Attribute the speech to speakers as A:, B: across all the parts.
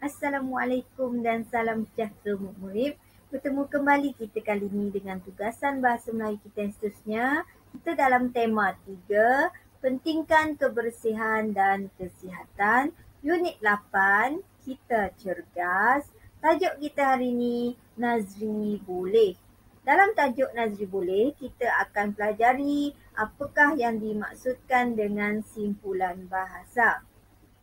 A: Assalamualaikum dan salam sejahtera murid. Bertemu kembali kita kali ini dengan tugasan bahasa Melayu kita yang seterusnya. Kita dalam tema 3, pentingkan kebersihan dan kesihatan. Unit 8, kita cergas. Tajuk kita hari ini, Nazri boleh. Dalam tajuk Nazri boleh, kita akan pelajari apakah yang dimaksudkan dengan simpulan bahasa.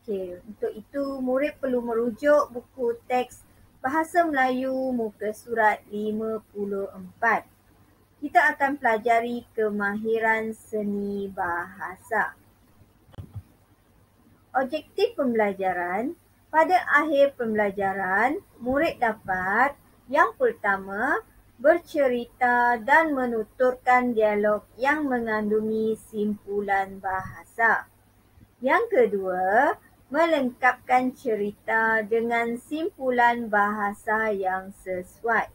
A: Okey, untuk itu murid perlu merujuk buku teks Bahasa Melayu muka surat 54. Kita akan pelajari kemahiran seni bahasa. Objektif pembelajaran, pada akhir pembelajaran, murid dapat yang pertama, bercerita dan menuturkan dialog yang mengandungi simpulan bahasa. Yang kedua, melengkapkan cerita dengan simpulan bahasa yang sesuai.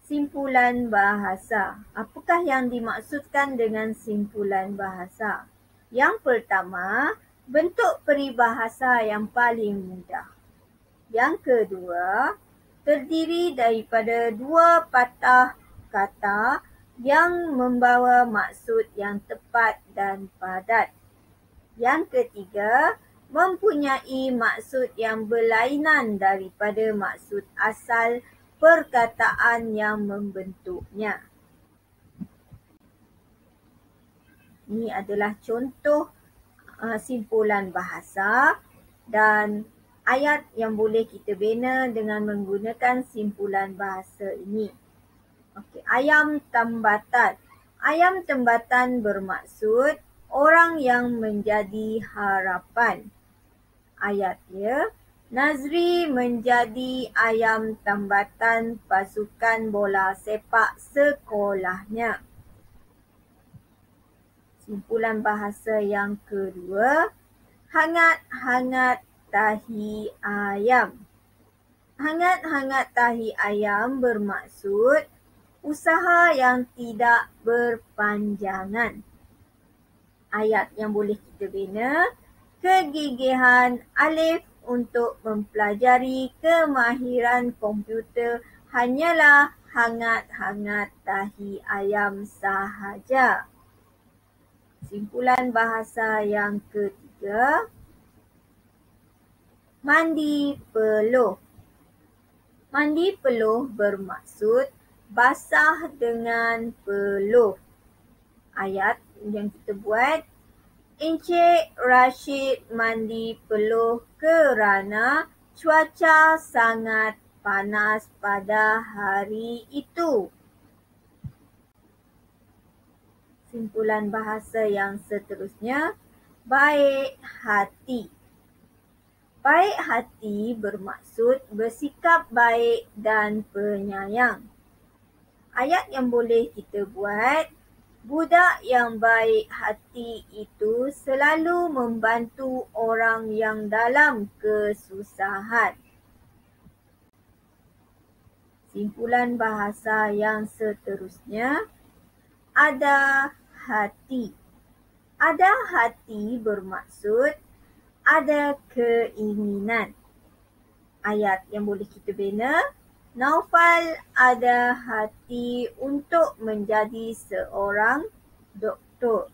A: Simpulan bahasa. Apakah yang dimaksudkan dengan simpulan bahasa? Yang pertama, bentuk peribahasa yang paling mudah. Yang kedua, terdiri daripada dua patah kata yang membawa maksud yang tepat dan padat. Yang ketiga, mempunyai maksud yang berlainan daripada maksud asal perkataan yang membentuknya. Ini adalah contoh simpulan bahasa dan ayat yang boleh kita bina dengan menggunakan simpulan bahasa ini. Okey, ayam tambatan. Ayam tambatan bermaksud orang yang menjadi harapan. Ayatnya, Nazri menjadi ayam tambatan pasukan bola sepak sekolahnya. Simpulan bahasa yang kedua, hangat-hangat tahi ayam. Hangat-hangat tahi ayam bermaksud usaha yang tidak berpanjangan. Ayat yang boleh kita bina, kegigihan Alif untuk mempelajari kemahiran komputer hanyalah hangat-hangat tahi ayam sahaja. Simpulan bahasa yang ketiga, mandi peluh. Mandi peluh bermaksud basah dengan peluh. Ayat yang kita buat, Encik Rashid mandi peluh kerana cuaca sangat panas pada hari itu. Simpulan bahasa yang seterusnya, baik hati. Baik hati bermaksud bersikap baik dan penyayang. Ayat yang boleh kita buat, budak yang baik hati itu selalu membantu orang yang dalam kesusahan. Simpulan bahasa yang seterusnya, ada hati. Ada hati bermaksud ada keinginan. Ayat yang boleh kita bina, Naufal ada hati untuk menjadi seorang doktor.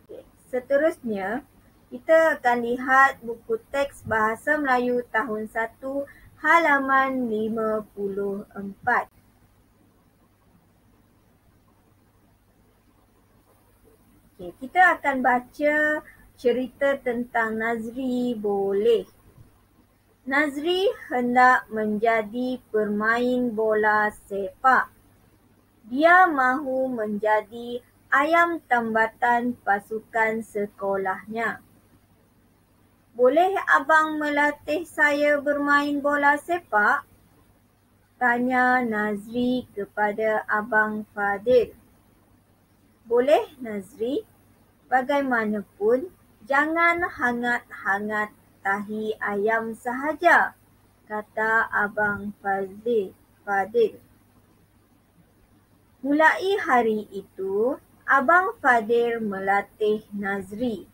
A: Okay. Seterusnya, kita akan lihat buku teks Bahasa Melayu tahun 1 halaman 54. Okay, kita akan baca cerita tentang Nazri boleh. Nazri hendak menjadi pemain bola sepak. Dia mahu menjadi ayam tambatan pasukan sekolahnya. Boleh abang melatih saya bermain bola sepak? Tanya Nazri kepada abang Fadil. Boleh Nazri, bagaimanapun jangan hangat-hangat tahi ayam sahaja, kata abang Fadil. Mulai hari itu, abang Fadil melatih Nazri.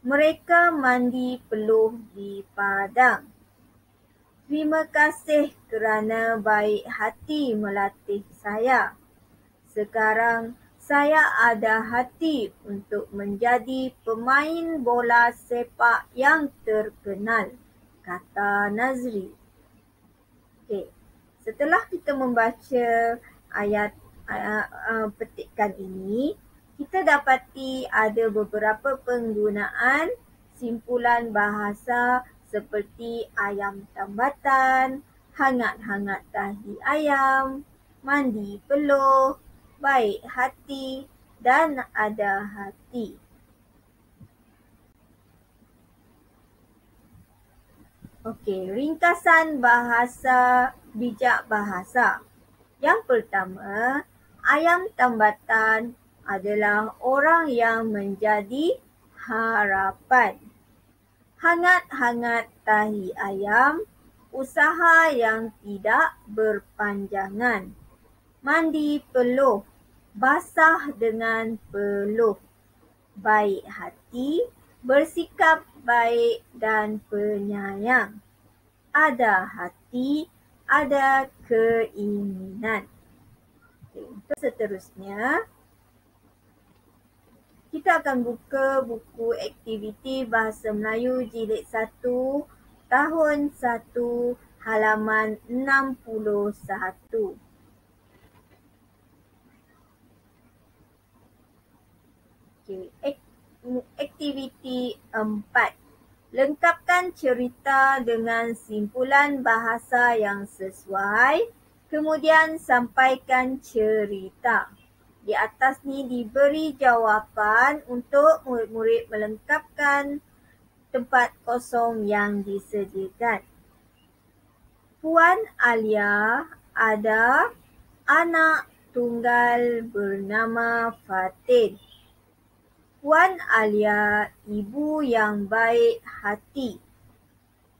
A: Mereka mandi peluh di padang. Terima kasih kerana baik hati melatih saya. Sekarang saya ada hati untuk menjadi pemain bola sepak yang terkenal, kata Nazri. Okey. Setelah kita membaca ayat petikan ini, kita dapati ada beberapa penggunaan simpulan bahasa seperti ayam tambatan, hangat-hangat tahi ayam, mandi peluh, baik hati dan ada hati. Okey, ringkasan bahasa bijak bahasa. Yang pertama, ayam tambatan adalah orang yang menjadi harapan. Hangat-hangat tahi ayam, usaha yang tidak berpanjangan. Mandi peluh, basah dengan peluh. Baik hati, bersikap baik dan penyayang. Ada hati, ada keinginan. Okay, untuk seterusnya, kita akan buka buku aktiviti Bahasa Melayu Jilid 1, Tahun 1, halaman 61. Okay, aktiviti 4. Lengkapkan cerita dengan simpulan bahasa yang sesuai, kemudian sampaikan cerita. Di atas ni diberi jawapan untuk murid-murid melengkapkan tempat kosong yang disediakan. Puan Alia ada anak tunggal bernama Fatin. Puan Alia ibu yang baik hati.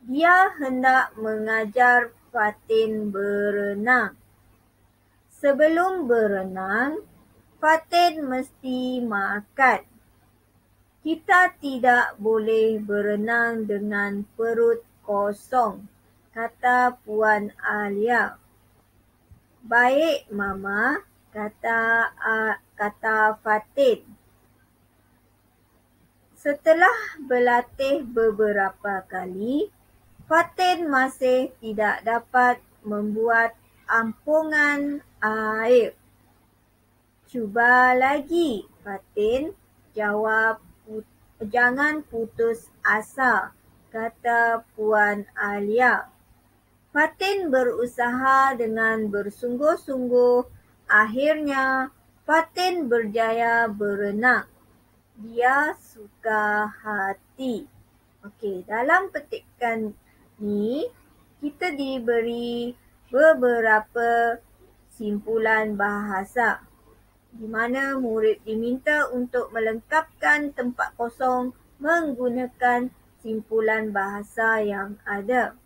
A: Dia hendak mengajar Fatin berenang. Sebelum berenang, Fatin mesti makan. Kita tidak boleh berenang dengan perut kosong, kata Puan Alia. Baik, Mama, kata Fatin. Setelah berlatih beberapa kali, Fatin masih tidak dapat membuat ampungan air. Cuba lagi, Fatin, jawab. Jangan putus asa, kata Puan Alia. Fatin berusaha dengan bersungguh-sungguh. Akhirnya, Fatin berjaya berenang. Dia suka hati. Okey, dalam petikan ni, kita diberi beberapa simpulan bahasa di mana murid diminta untuk melengkapkan tempat kosong menggunakan simpulan bahasa yang ada.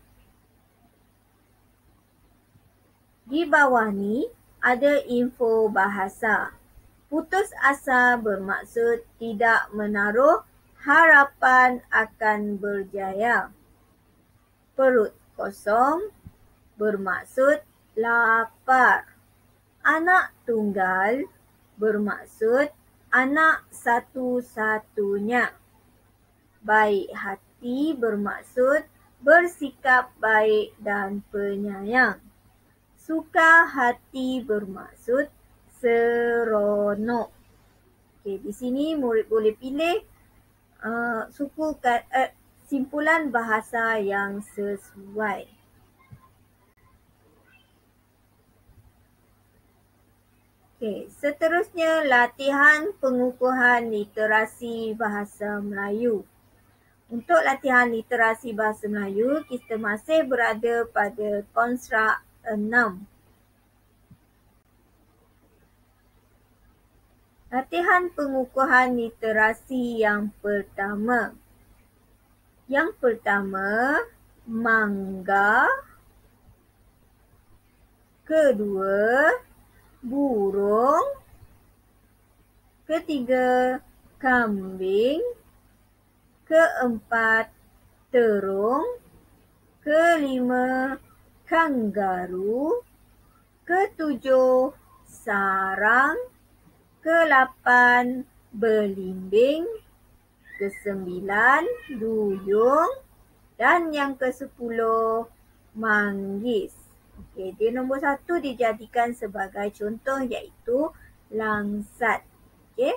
A: Di bawah ni ada info bahasa. Putus asa bermaksud tidak menaruh harapan akan berjaya. Perut kosong bermaksud lapar. Anak tunggal bermaksud anak satu-satunya. Baik hati bermaksud bersikap baik dan penyayang. Suka hati bermaksud seronok. Okey, di sini murid boleh pilih simpulan bahasa yang sesuai. Okey, seterusnya latihan pengukuhan literasi bahasa Melayu. Untuk latihan literasi bahasa Melayu, kita masih berada pada konstruk 6. Latihan pengukuhan literasi yang pertama. Yang pertama, mangga. Kedua, burung. Ketiga, kambing. Keempat, terung. Kelima, kangaru. Ketujuh, sarang. Kelapan, belimbing. Kesembilan, duyung. Dan yang ke-10, manggis. Okey, dia nombor 1 dijadikan sebagai contoh iaitu langsat. Okey.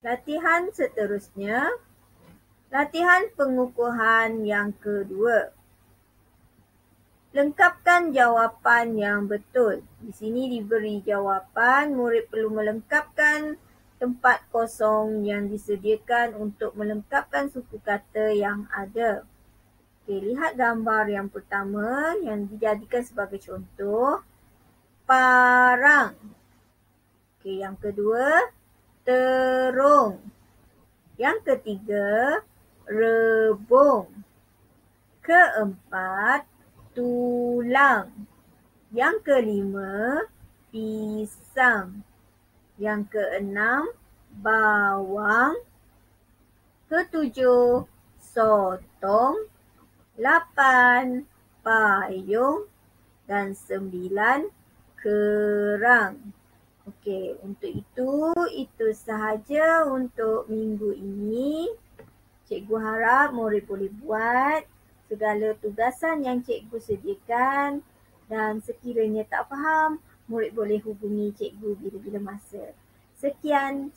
A: Latihan seterusnya. Latihan pengukuhan yang kedua. Lengkapkan jawapan yang betul. Di sini diberi jawapan, murid perlu melengkapkan tempat kosong yang disediakan untuk melengkapkan suku kata yang ada. Okey, lihat gambar yang pertama yang dijadikan sebagai contoh. Parang. Okey, yang kedua, terung. Yang ketiga, rebung. Keempat, tulang. Yang kelima, pisang. Yang keenam, bawang. Ketujuh, sotong. 8, payung. Dan 9, kerang. Okey, untuk itu sahaja untuk minggu ini. Cikgu harap murid boleh buat segala tugasan yang cikgu sediakan dan sekiranya tak faham, murid boleh hubungi cikgu bila-bila masa. Sekian.